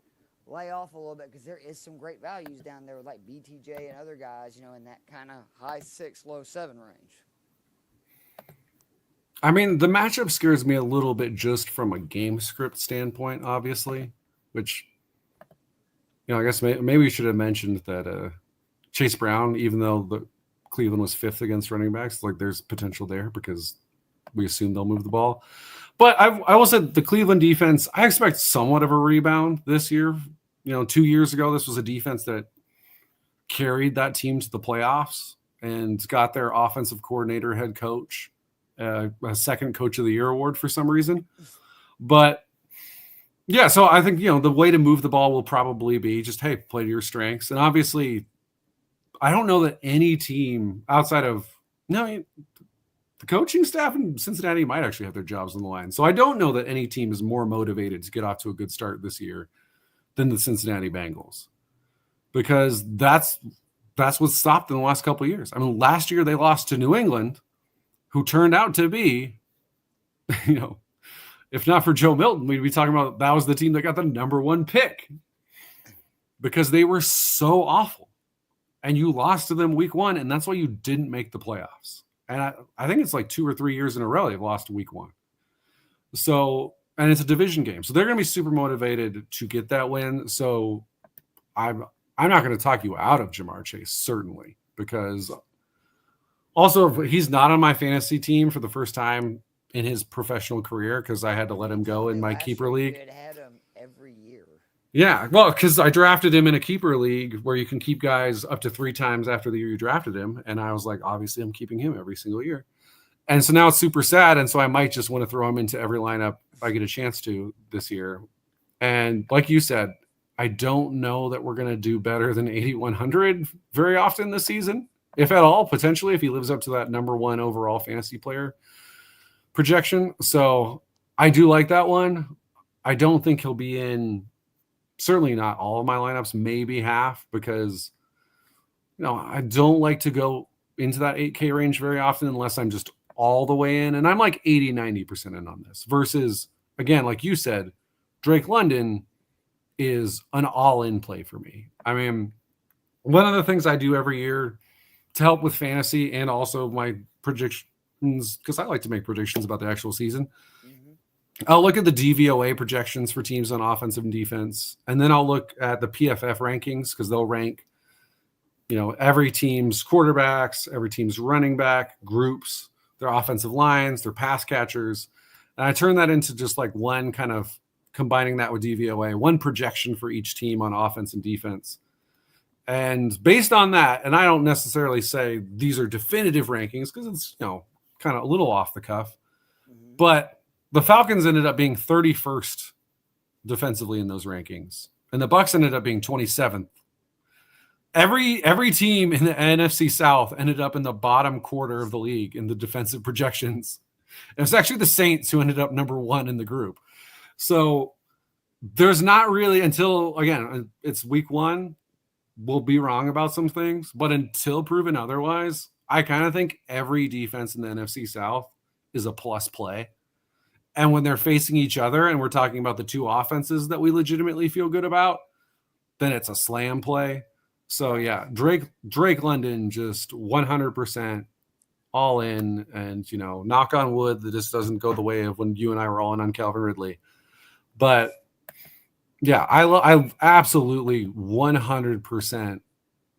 lay off a little bit? Because there is some great values down there, like BTJ and other guys, in that kind of high 6, low 7 range. I mean, the matchup scares me a little bit just from a game script standpoint, obviously, which, I guess maybe we should have mentioned that Chase Brown, even though the Cleveland was 5th against running backs, like, there's potential there because we assume they'll move the ball. But I will say the Cleveland defense, I expect somewhat of a rebound this year. 2 years ago, this was a defense that carried that team to the playoffs and got their offensive coordinator, head coach, a second coach of the year award for some reason. But yeah, so I think, the way to move the ball will probably be just, hey, play to your strengths. And obviously, I don't know that any team outside of the coaching staff in Cincinnati might actually have their jobs on the line. So I don't know that any team is more motivated to get off to a good start this year than the Cincinnati Bengals, because that's what stopped them the last couple of years. I mean, last year they lost to New England, who turned out to be, if not for Joe Milton, we'd be talking about that was the team that got the number 1 pick because they were so awful. And you lost to them week 1, and that's why you didn't make the playoffs. And I think it's like 2 or 3 years in a row they've lost to week 1. So, and it's a division game. So they're going to be super motivated to get that win. So I'm not going to talk you out of Jamar Chase, certainly, because also he's not on my fantasy team for the first time in his professional career because I had to let him go in my keeper league. You had him every year. Yeah, well, because I drafted him in a keeper league where you can keep guys up to 3 times after the year you drafted him. And I was like, obviously, I'm keeping him every single year. And so now it's super sad. And so I might just want to throw him into every lineup I get a chance to this year. And like you said, I don't know that we're going to do better than 8,100 very often this season, if at all, potentially, if he lives up to that number 1 overall fantasy player projection. So I do like that one. I don't think he'll be in, certainly not all of my lineups, maybe half, because I don't like to go into that 8K range very often unless I'm just all the way in. And I'm like 80-90% in on this versus, again, like you said, Drake London is an all-in play for me. I mean, one of the things I do every year to help with fantasy and also my predictions, because I like to make predictions about the actual season, I'll look at the DVOA projections for teams on offensive and defense, and then I'll look at the PFF rankings because they'll rank, every team's quarterbacks, every team's running back groups, their offensive lines, their pass catchers. And I turn that into just like one kind of combining that with DVOA, one projection for each team on offense and defense. And based on that, and I don't necessarily say these are definitive rankings because it's, kind of a little off the cuff, but the Falcons ended up being 31st defensively in those rankings, and the Bucs ended up being 27th. Every team in the NFC South ended up in the bottom quarter of the league in the defensive projections. And it's actually the Saints who ended up number 1 in the group. So there's not really, until, again, it's week 1, we'll be wrong about some things, but until proven otherwise, I kind of think every defense in the NFC South is a plus play. And when they're facing each other and we're talking about the 2 offenses that we legitimately feel good about, then it's a slam play. So yeah, Drake London just 100% all in, and knock on wood that this doesn't go the way of when you and I were all in on Calvin Ridley. But yeah, I absolutely 100%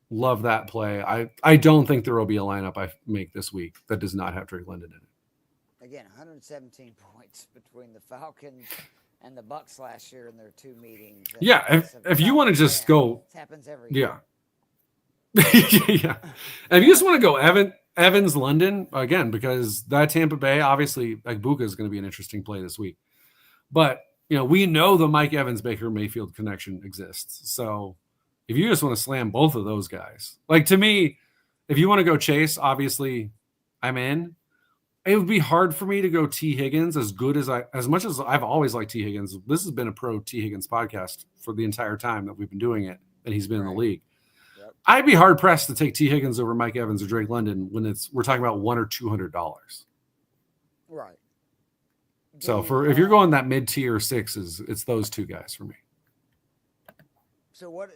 love that play. I don't think there will be a lineup I make this week that does not have Drake London in it. Again, 117 points between the Falcons and the Bucs last year in their 2 meetings. Yeah, if you want to just go, it happens every year. Yeah. And if you just want to go Evans London again, because that Tampa Bay, obviously, like Buka is going to be an interesting play this week. But we know the Mike Evans Baker Mayfield connection exists. So if you just want to slam both of those guys, like to me, if you want to go Chase, obviously I'm in. It would be hard for me to go T Higgins as much as I've always liked T Higgins. This has been a pro T Higgins podcast for the entire time that we've been doing it, and he's been in the league. Yep. I'd be hard pressed to take T Higgins over Mike Evans or Drake London when we're talking about $100 or $200. Right. So if you're going that mid tier 6s, it's those 2 guys for me. So what,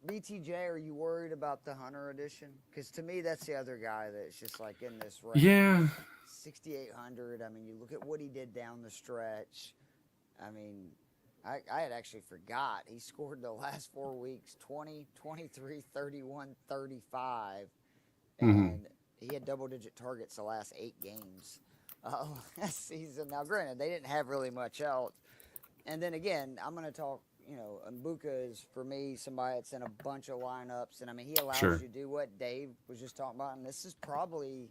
BTJ? Are you worried about the Hunter edition? Because to me, that's the other guy that's just like in this range. Yeah. 6,800. I mean, you look at what he did down the stretch. I mean, I had actually forgot. He scored the last 4 weeks, 20, 23, 31, 35. And he had double-digit targets the last 8 games last season. Now, granted, they didn't have really much else. And then, again, I'm going to talk, Mbuka is, for me, somebody that's in a bunch of lineups. And, I mean, he allows you to do what Dave was just talking about. And this is probably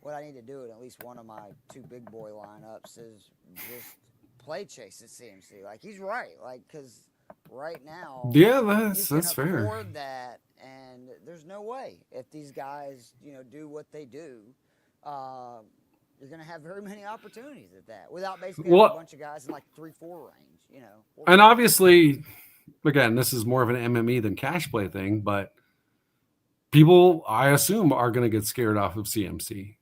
what I need to do in at least one of my 2 big boy lineups is just play Chase at CMC. Like, he's right. Like, because right now, yeah, that's fair. Afford that, and there's no way if these guys, do what they do, you're going to have very many opportunities at that without basically having a bunch of guys in like 3-4 range, And obviously, again, this is more of an MME than cash play thing, but people, I assume, are going to get scared off of CMC.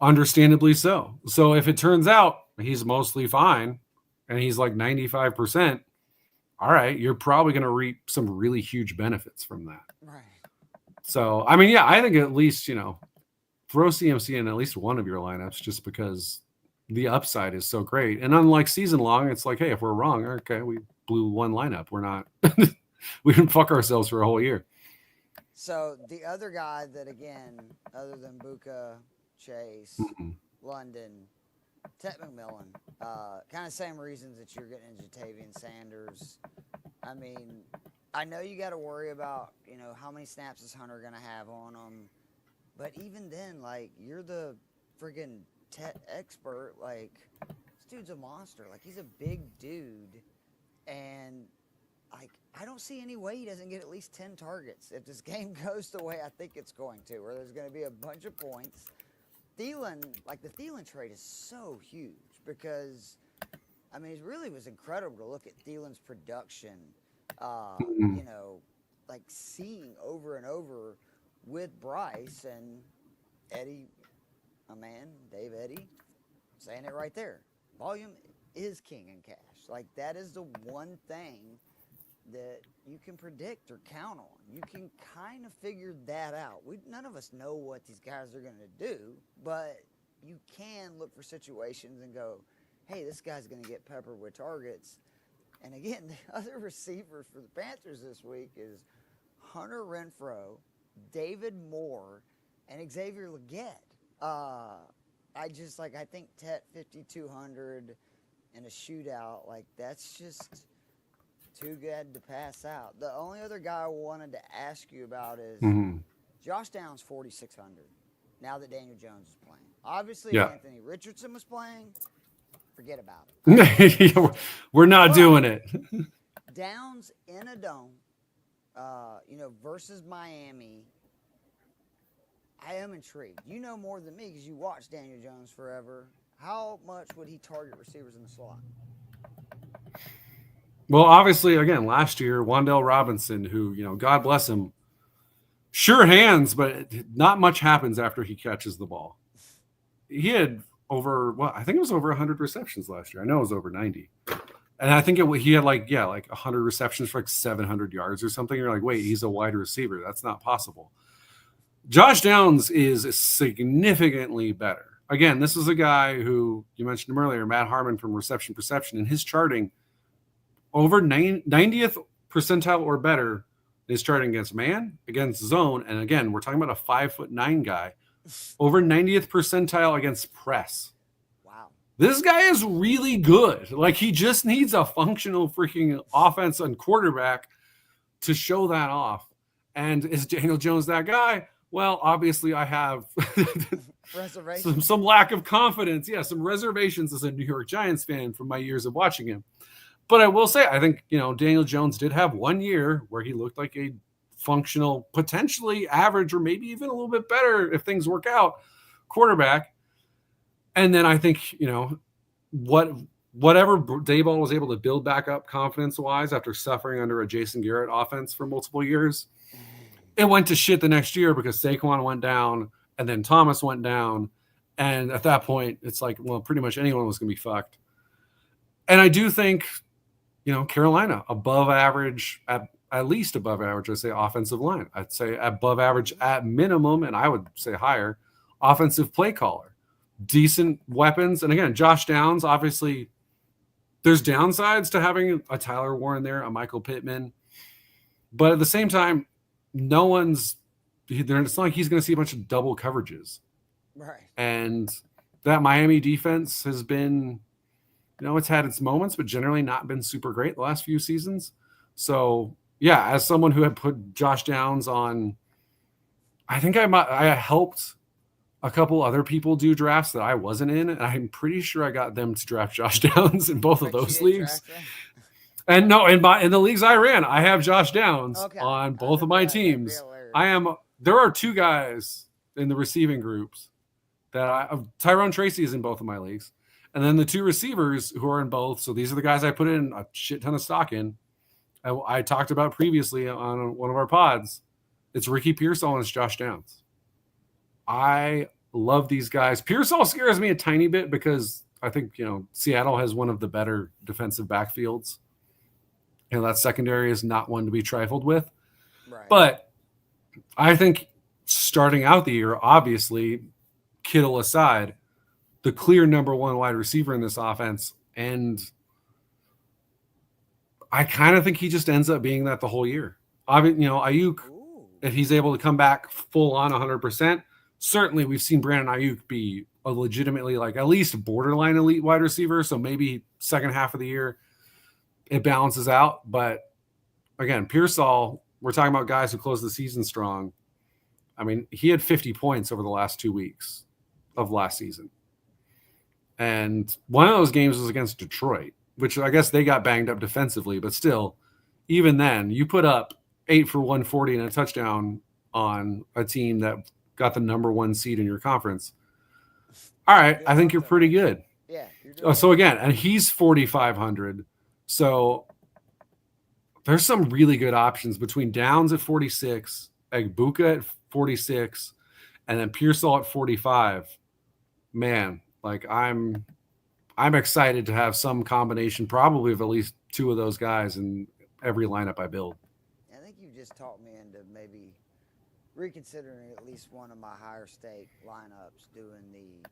Understandably so. So if it turns out he's mostly fine and he's like 95%, all right, you're probably going to reap some really huge benefits from that. Right. So, I mean, yeah, I think at least, throw CMC in at least one of your lineups just because the upside is so great. And unlike season long, it's like, hey, if we're wrong, okay, we blew one lineup. We're not, we didn't fuck ourselves for a whole year. So the other guy that, again, other than Buka, Chase, London, Ted McMillan, kind of same reasons that you're getting Jatavian Sanders. I mean, I know you got to worry about, how many snaps is Hunter going to have on him. But even then, like, you're the friggin' Tet expert. Like, this dude's a monster. Like, he's a big dude. And, like, I don't see any way he doesn't get at least 10 targets if this game goes the way I think it's going to, where there's going to be a bunch of points. Thielen, like, the Thielen trade is so huge because, I mean, it really was incredible to look at Thielen's production, like, seeing over and over with Bryce and Eddie, my man, Dave Eddy, saying it right there. Volume is king in cash. Like, that is the one thing that you can predict or count on. You can kind of figure that out. None of us know what these guys are going to do, but you can look for situations and go, hey, this guy's going to get peppered with targets. And again, the other receivers for the Panthers this week is Hunter Renfrow, David Moore, and Xavier Legette. I think Tet 5,200 in a shootout, like, that's just too good to pass out. The only other guy I wanted to ask you about is Josh Downs 4,600. Now that Daniel Jones is playing, obviously Anthony Richardson was playing. Forget about it. We're not doing it. Downs in a dome, versus Miami. I am intrigued. You know more than me because you watched Daniel Jones forever. How much would he target receivers in the slot? Well, obviously, again, last year, Wan'Dale Robinson, who, God bless him, sure hands, but not much happens after he catches the ball. He had I think it was over 100 receptions last year. I know it was over 90. And I think he had like 100 receptions for like 700 yards or something. You're like, wait, he's a wide receiver. That's not possible. Josh Downs is significantly better. Again, this is a guy who, you mentioned him earlier, Matt Harmon from Reception Perception. In his charting, over 90th percentile or better is charting against man, against zone. And again, we're talking about a 5'9" guy. Over 90th percentile against press. Wow. This guy is really good. Like, he just needs a functional freaking offense and quarterback to show that off. And is Daniel Jones that guy? Well, obviously I have some lack of confidence. Yeah, some reservations as a New York Giants fan from my years of watching him. But I will say, I think, Daniel Jones did have 1 year where he looked like a functional, potentially average, or maybe even a little bit better if things work out, quarterback. And then I think, whatever Daboll was able to build back up confidence-wise after suffering under a Jason Garrett offense for multiple years, it went to shit the next year because Saquon went down and then Thomas went down. And at that point, it's like, well, pretty much anyone was going to be fucked. And I do think, Carolina, above average, at least above average, I'd say offensive line. I'd say above average at minimum, and I would say higher, offensive play caller. Decent weapons. And again, Josh Downs, obviously, there's downsides to having a Tyler Warren there, a Michael Pittman. But at the same time, it's not like he's going to see a bunch of double coverages. Right. And that Miami defense has been, it's had its moments, but generally not been super great the last few seasons. So, yeah, as someone who had put Josh Downs on, I think I helped a couple other people do drafts that I wasn't in, and I'm pretty sure I got them to draft Josh Downs in both of those leagues. And no, in the leagues I ran, I have Josh Downs on both of my teams. There are two guys in the receiving groups that Tyrone Tracy is in both of my leagues. And then the two receivers who are in both. So these are the guys I put in a shit ton of stock in. I talked about previously on one of our pods. It's Ricky Pearsall and it's Josh Downs. I Love these guys. Pearsall scares me a tiny bit because I think, Seattle has one of the better defensive backfields. That secondary is not one to be trifled with. Right. But I think starting out the year, obviously, Kittle aside, the clear number one wide receiver in this offense. And I kind of think he just ends up being that the whole year. Ayuk, if he's able to come back full on 100%, certainly we've seen Brandon Ayuk be a legitimately at least borderline elite wide receiver. So maybe second half of the year it balances out. But again, Pearsall, we're talking about guys who closed the season strong. I mean, he had 50 points over the last 2 weeks of last season. And one of those games was against Detroit, which I guess they got banged up defensively. But still, even then, you put up 8 for 140 and a touchdown on a team that got the number one seed in your conference. All right, I think you're pretty good. Yeah. So again, and he's 4,500. So there's some really good options between Downs at 46, Egbuka at 46, and then Pearsall at 45. Man, I'm excited to have some combination, probably of at least two of those guys in every lineup I build. I think you just talked me into maybe reconsidering at least one of my higher stake lineups, doing the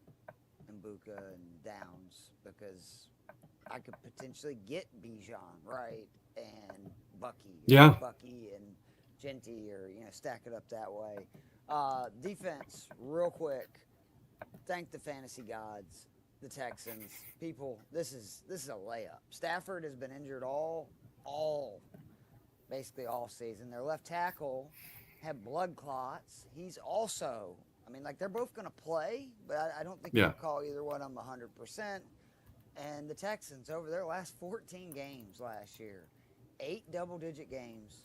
Egbuka and Downs, because I could potentially get Bijan, right, and Bucky. Yeah. Bucky and Genty, or stack it up that way. Defense, real quick. Thank the fantasy gods, the Texans. People, this is a layup. Stafford has been injured basically all season. Their left tackle had blood clots. He's also, they're both going to play, but I don't think you call either one of them 100%. And the Texans, over their last 14 games last year, 8 double-digit games,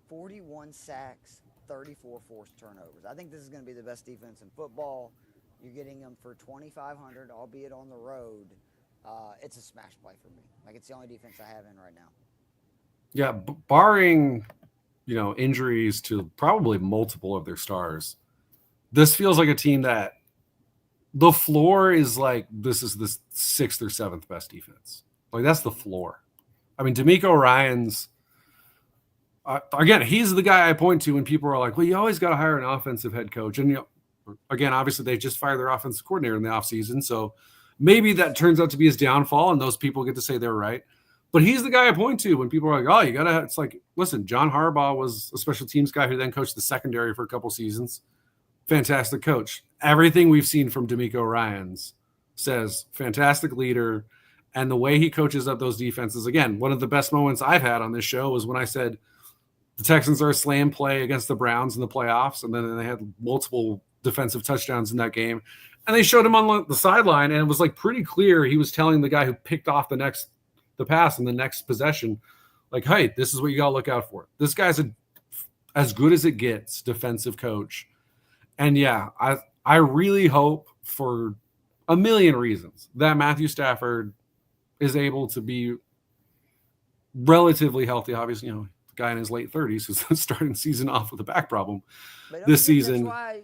41 sacks, 34 forced turnovers. I think this is going to be the best defense in football. You're getting them for $2,500, albeit on the road. It's a smash play for me. It's the only defense I have in right now. Yeah, barring, injuries to probably multiple of their stars, this feels like a team that the floor is this is the 6th or 7th best defense. That's the floor. DeMeco Ryans, again, he's the guy I point to when people are like, well, you always got to hire an offensive head coach. And, again, obviously they just fired their offensive coordinator in the offseason. So maybe that turns out to be his downfall and those people get to say they're right. But he's the guy I point to when people are like, oh, you got to, it's listen, John Harbaugh was a special teams guy who then coached the secondary for a couple seasons. Fantastic coach. Everything we've seen from DeMeco Ryans says fantastic leader. And the way he coaches up those defenses, again, one of the best moments I've had on this show was when I said the Texans are a slam play against the Browns in the playoffs. And then they had multiple defensive touchdowns in that game. And they showed him on the sideline, and it was pretty clear he was telling the guy who picked off the pass in the next possession, hey, this is what you got to look out for. This guy's as good as it gets defensive coach. And yeah, I really hope for a million reasons that Matthew Stafford is able to be relatively healthy. Obviously, the guy in his late 30s who's starting the season off with a back problem this season. That's why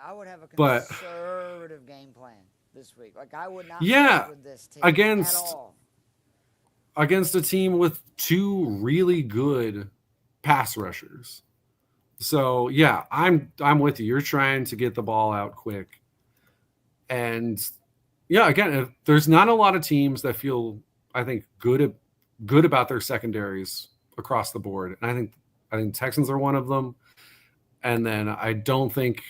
I would have a conservative game plan this week. I would not with this team at all. Against a team with 2 really good pass rushers. So yeah, I'm with you. You're trying to get the ball out quick. And yeah, again, there's not a lot of teams that feel, I think, good about their secondaries across the board. And I think Texans are one of them. And then I don't think,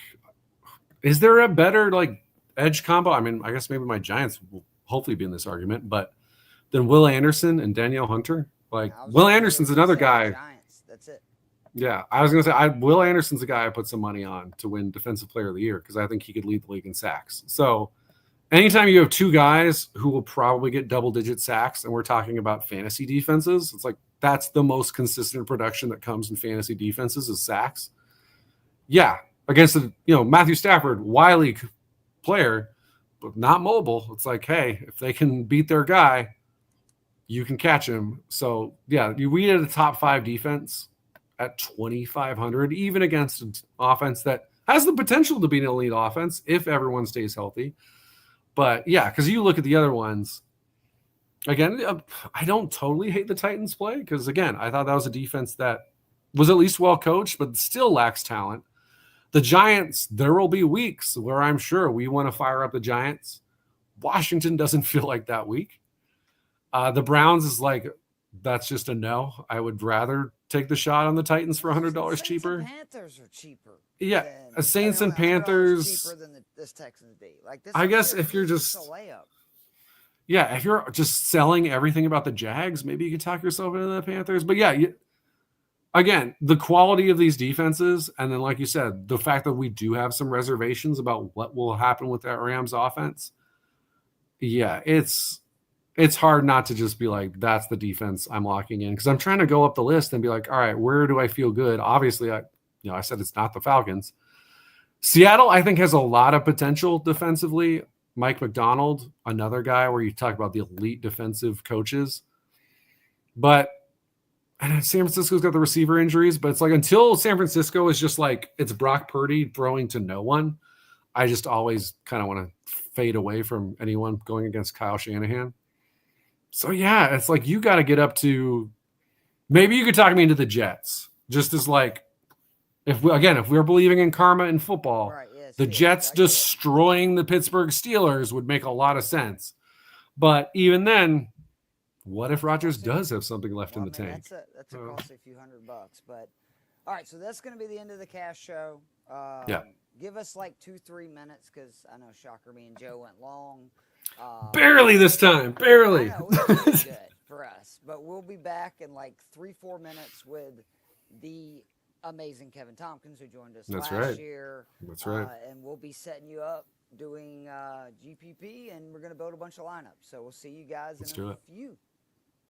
is there a better edge combo? I guess maybe my Giants will hopefully be in this argument, but then Will Anderson and Danielle Hunter. Will Anderson's another guy. Giants. That's it. Yeah, I was going to say, Will Anderson's a guy I put some money on to win Defensive Player of the Year because I think he could lead the league in sacks. So anytime you have 2 guys who will probably get double-digit sacks, and we're talking about fantasy defenses, it's that's the most consistent production that comes in fantasy defenses is sacks. Yeah, against Matthew Stafford, wily player, but not mobile. It's hey, if they can beat their guy, you can catch him. So yeah, we had a top 5 defense at 2,500, even against an offense that, has the potential to be an elite offense if everyone stays healthy. But yeah, because you look at the other ones, again, I don't totally hate the Titans play because, again, I thought that was a defense that was at least well coached, but still lacks talent. The Giants, there will be weeks where I'm sure we want to fire up the Giants. Washington doesn't feel like that week. The Browns is like, that's just a no. I would rather take the shot on the Titans for $100 cheaper. Panthers are cheaper. Yeah, Saints and Panthers cheaper than this Texans D. Like this, I guess if you're just a layup. Yeah, if you're just selling everything about the Jags, maybe you could talk yourself into the Panthers. But yeah, again, the quality of these defenses, and then like you said, the fact that we do have some reservations about what will happen with that Rams offense. Yeah, it's hard not to just be like, that's the defense I'm locking in, because I'm trying to go up the list and be like, all right, where do I feel good? Obviously, I said it's not the Falcons. Seattle, I think, has a lot of potential defensively. Mike McDonald, another guy where you talk about the elite defensive coaches. But and San Francisco's got the receiver injuries, but it's like until San Francisco is just like it's Brock Purdy throwing to no one, I just always kind of want to fade away from anyone going against Kyle Shanahan. So yeah, it's like you got to get up to maybe you could talk me into the Jets. Just as like if we're believing in karma in football, right, yes, the Jets destroying the Pittsburgh Steelers would make a lot of sense. But even then, what if Rodgers does have something left in the tank? That's a costly few $100. But all right, so that's going to be the end of the cash show. Yeah. Give us like 2-3 minutes because I know shocker me and Joe went long. Barely this time, barely. I know, it was good for us, but we'll be back in like 3-4 minutes with the amazing Kevin Tompkins who joined us last year. That's right. And we'll be setting you up doing GPP, and we're going to build a bunch of lineups. So we'll see you guys in a few.